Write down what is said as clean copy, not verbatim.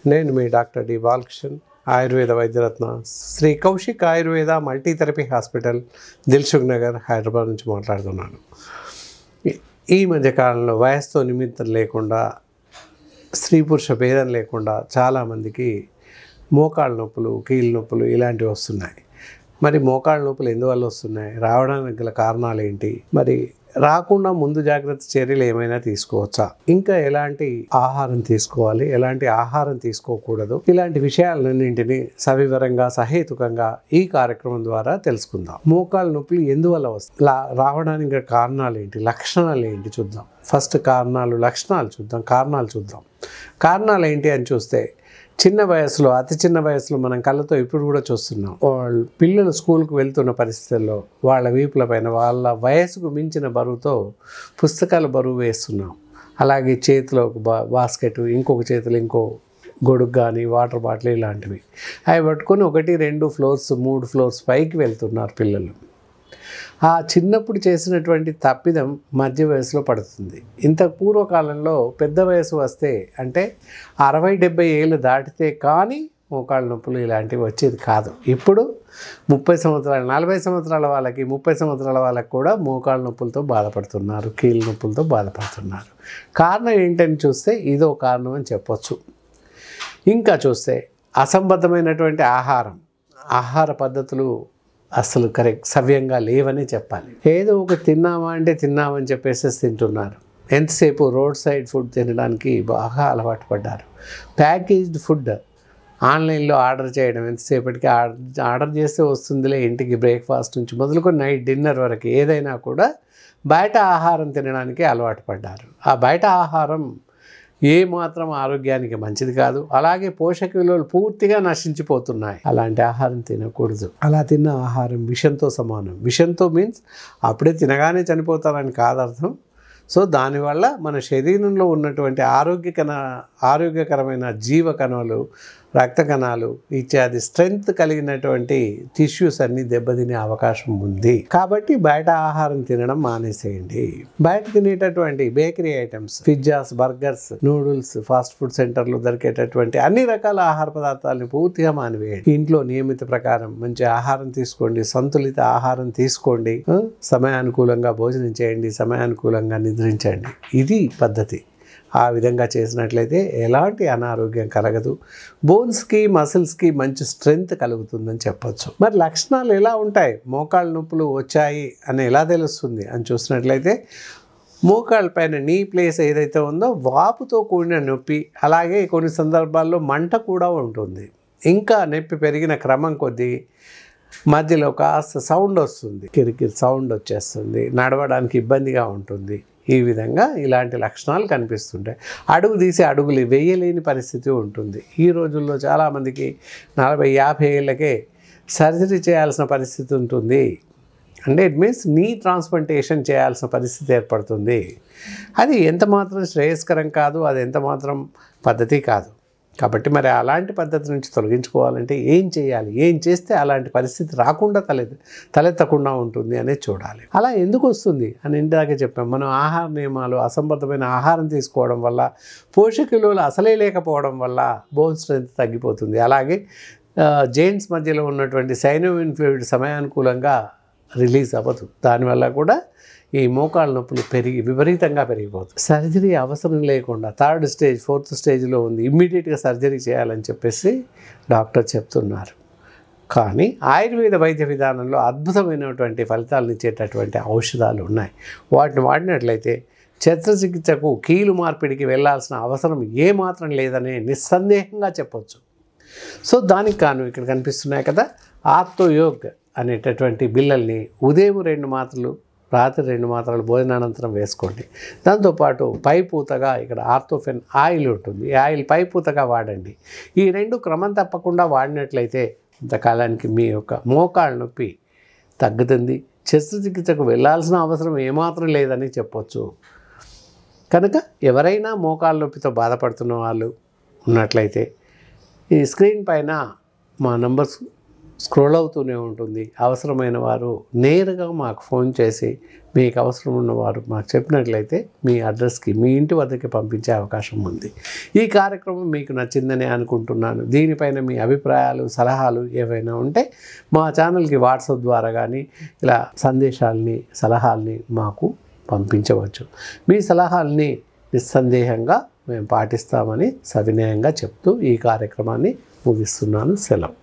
నేను మీ doctor D Balakrishnan, Ayurveda Vaidyaratna, Sri Kaushik Ayurveda multitherapy hospital, Dilsukhnagar, Hyderabad నుంచి మాట్లాడుతున్నాను. ఈ మధ్యకాలంలో వయసుతో నిమిత్తం లేకుండా, స్త్రీ పురుష భేదం లేకుండా చాలామందికి మోకాళ్ళ నొప్పులు, కీళ్ళ నొప్పులు ఇలాంటివి వస్తున్నాయి. మరి మోకాళ్ళ నొప్పులు ఎందువల్ల వస్తున్నాయి, రావడానికి గల కారణాలు ఏంటి, మరి రాకుండా ముందు జాగ్రత్త చర్యలు ఏమైనా తీసుకోవచ్చా, ఇంకా ఎలాంటి ఆహారం తీసుకోవాలి, ఎలాంటి ఆహారం తీసుకోకూడదు, ఇలాంటి విషయాలన్నింటినీ సవివరంగా సహేతుకంగా ఈ కార్యక్రమం ద్వారా తెలుసుకుందాం. మోకాళ్ళ నొప్పులు ఎందువల్ల వస్తాయి, రావడానికి కారణాలు ఏంటి, లక్షణాలు ఏంటి చూద్దాం. ఫస్ట్ కారణాలు, లక్షణాలు చూద్దాం. కారణాలు చూద్దాం. కారణాలు ఏంటి అని చూస్తే, చిన్న వయసులో, అతి చిన్న వయసులో మనం కళ్ళతో ఇప్పుడు కూడా చూస్తున్నాం. వాళ్ళు పిల్లలు స్కూల్కి వెళ్తున్న పరిస్థితుల్లో వాళ్ళ వీపుల పైన వాళ్ళ వయసుకు మించిన బరువుతో పుస్తకాల బరువు వేస్తున్నాం. అలాగే చేతిలో ఒక బాస్కెట్, ఇంకొక చేతిలో ఇంకో గొడుగు కానీ వాటర్ బాటిల్ ఇలాంటివి అవి పట్టుకొని 1, 2 ఫ్లోర్స్ 3 ఫ్లోర్స్ పైకి వెళ్తున్నారు పిల్లలు. ఆ చిన్నప్పుడు చేసినటువంటి తప్పిదం మధ్య వయసులో పడుతుంది. ఇంత పూర్వకాలంలో పెద్ద వయసు వస్తే, అంటే 60-70 ఏళ్ళు దాటితే కానీ మోకాళ్ళ నొప్పులు ఇలాంటివి వచ్చేది కాదు. ఇప్పుడు 30 సంవత్సరాలు, 40 సంవత్సరాల వాళ్ళకి, 30 సంవత్సరాల వాళ్ళకి కూడా మోకాళ్ళ నొప్పులతో బాధపడుతున్నారు, కీళ్ళ నొప్పులతో బాధపడుతున్నారు. కారణం ఏంటని చూస్తే ఇదో కారణం అని చెప్పొచ్చు. ఇంకా చూస్తే అసంబద్ధమైనటువంటి ఆహార పద్ధతులు అసలు సవ్యంగా లేవని చెప్పాలి. ఏదో ఒక తిన్నామా తిన్నామని చెప్పేసి తింటున్నారు. ఎంతసేపు రోడ్ సైడ్ ఫుడ్ తినడానికి బాగా అలవాటు పడ్డారు. ప్యాకేజ్డ్ ఫుడ్ ఆన్లైన్లో ఆర్డర్ చేయడం, ఎంతసేపటికి ఆర్డర్ చేస్తే వస్తుందిలే ఇంటికి, బ్రేక్ఫాస్ట్ నుంచి మొదలుకొని నైట్ డిన్నర్ వరకు ఏదైనా కూడా బయట ఆహారం తినడానికి అలవాటు పడ్డారు. ఆ బయట ఆహారం ఏమాత్రం ఆరోగ్యానికి మంచిది కాదు. అలాగే పోషక విలువలు పూర్తిగా నశించిపోతున్నాయి. అలాంటి ఆహారం తినకూడదు. అలా తిన్న ఆహారం విషంతో సమానం. విషంతో మీన్స్ అప్పుడే తినగానే చనిపోతారని కాదు అర్థం. సో దానివల్ల మన శరీరంలో ఉన్నటువంటి ఆరోగ్యకరమైన జీవ కణాలు, రక్త కణాలు ఇత్యాది స్ట్రెంగ్త్ కలిగినటువంటి టిష్యూస్ అన్నీ దెబ్బతినే అవకాశం ఉంది. కాబట్టి బయట ఆహారం తినడం మానేసేయండి. బయట తినేటటువంటి bakery items, pizzas, burgers, noodles, fast food సెంటర్లో దొరికేటటువంటి అన్ని రకాల ఆహార పదార్థాలను పూర్తిగా మానివేయండి. ఇంట్లో నియమిత ప్రకారం మంచి ఆహారం తీసుకోండి, సంతులిత ఆహారం తీసుకోండి, సమయానుకూలంగా భోజనం చేయండి, సమయానుకూలంగా నిద్రించండి. ఇది పద్ధతి. ఆ విధంగా చేసినట్లయితే ఎలాంటి అనారోగ్యం కలగదు. బోన్స్కి, మసిల్స్కి మంచి స్ట్రెంగ్త్ కలుగుతుందని చెప్పొచ్చు. మరి లక్షణాలు ఎలా ఉంటాయి, మోకాళ్ళ నొప్పులు వచ్చాయి అని ఎలా తెలుస్తుంది అని చూసినట్లయితే, మోకాళ్ళ పైన నీ ప్లేస్ ఏదైతే ఉందో వాపుతో కూడిన నొప్పి, అలాగే కొన్ని సందర్భాల్లో మంట కూడా ఉంటుంది. ఇంకా నొప్పి పెరిగిన క్రమం కొద్దీ మధ్యలో కాస్త సౌండ్ వస్తుంది, కిరికిరి సౌండ్ వచ్చేస్తుంది, నడవడానికి ఇబ్బందిగా ఉంటుంది. ఈ విధంగా ఇలాంటి లక్షణాలు కనిపిస్తుంటాయి. అడుగు తీసి అడుగులు వేయలేని పరిస్థితి ఉంటుంది. ఈ రోజుల్లో చాలామందికి 40-50 ఏళ్ళకే సర్జరీ చేయాల్సిన పరిస్థితి ఉంటుంది. అంటే ఇట్ మీన్స్ నీ ట్రాన్స్ప్లాంటేషన్ చేయాల్సిన పరిస్థితి ఏర్పడుతుంది. అది ఎంత మాత్రం శ్రేయస్కరం కాదు, అది ఎంత మాత్రం పద్ధతి కాదు. కాబట్టి మరి అలాంటి పద్ధతి నుంచి తొలగించుకోవాలంటే ఏం చేయాలి, ఏం చేస్తే అలాంటి పరిస్థితి రాకుండా తలెత్తకుండా ఉంటుంది అనేది చూడాలి. అలా ఎందుకు వస్తుంది అని ఇందాకే చెప్పాం. మనం ఆహార నియమాలు, అసంబద్ధమైన ఆహారం తీసుకోవడం వల్ల, పోషక విలువలు అసలే లేకపోవడం వల్ల బోన్ స్ట్రెంత్ తగ్గిపోతుంది. అలాగే జెయింట్స్ మధ్యలో ఉన్నటువంటి సైనోవిన్ ఫ్లూయిడ్ సమయానుకూలంగా రిలీజ్ అవ్వదు. దానివల్ల కూడా ఈ మోకాళ్ళ నొప్పులు విపరీతంగా పెరిగిపోతుంది. సర్జరీ అవసరం లేకుండా 3rd స్టేజ్ 4th స్టేజ్లో ఉంది, ఇమ్మీడియట్గా సర్జరీ చేయాలని చెప్పేసి డాక్టర్ చెప్తున్నారు. కానీ ఆయుర్వేద వైద్య విధానంలో అద్భుతమైనటువంటి ఫలితాలను ఇచ్చేటటువంటి ఔషధాలు ఉన్నాయి. వాటిని వాడినట్లయితే శస్త్రచికిత్సకు, కీలు మార్పిడికి వెళ్ళాల్సిన అవసరం ఏమాత్రం లేదని నిస్సందేహంగా చెప్పొచ్చు. సో దానికి కాను ఇక్కడ కనిపిస్తున్నాయి కదా, ఆర్తోయోగ్ అనేటటువంటి బిళ్ళల్ని ఉదయం 2 మాత్రలు, రాత్రి 2 మాత్రలు భోజనానంతరం వేసుకోండి. దాంతోపాటు పైపూతగా ఇక్కడ ఆర్థోఫెన్ ఆయిల్ ఉంటుంది. ఈ ఆయిల్ పైపూతగా వాడండి. ఈ 2 క్రమం తప్పకుండా వాడినట్లయితే ఇంతకాలానికి మీ యొక్క మోకాళ్ళ నొప్పి తగ్గుతుంది. శస్త్రచికిత్సకు వెళ్ళాల్సిన అవసరం ఏమాత్రం లేదని చెప్పొచ్చు. కనుక ఎవరైనా మోకాళ్ళ నొప్పితో బాధపడుతున్న వాళ్ళు ఉన్నట్లయితే ఈ స్క్రీన్ పైన మా నంబర్స్ స్క్రోల్ అవుతూనే ఉంటుంది. అవసరమైన వారు నేరుగా మాకు ఫోన్ చేసి మీకు అవసరం ఉన్నవారు మాకు చెప్పినట్లయితే మీ అడ్రస్కి, మీ ఇంటి వద్దకి పంపించే అవకాశం ఉంది. ఈ కార్యక్రమం మీకు నచ్చిందని అనుకుంటున్నాను. దీనిపైన మీ అభిప్రాయాలు, సలహాలు ఏవైనా ఉంటే మా ఛానల్కి వాట్సాప్ ద్వారా కానీ ఇలా సందేశాలని, సలహాలని మాకు పంపించవచ్చు. మీ సలహాలని నిస్సందేహంగా మేము పాటిస్తామని సవినయంగా చెప్తూ ఈ కార్యక్రమాన్ని ముగిస్తున్నాను. సెలవు.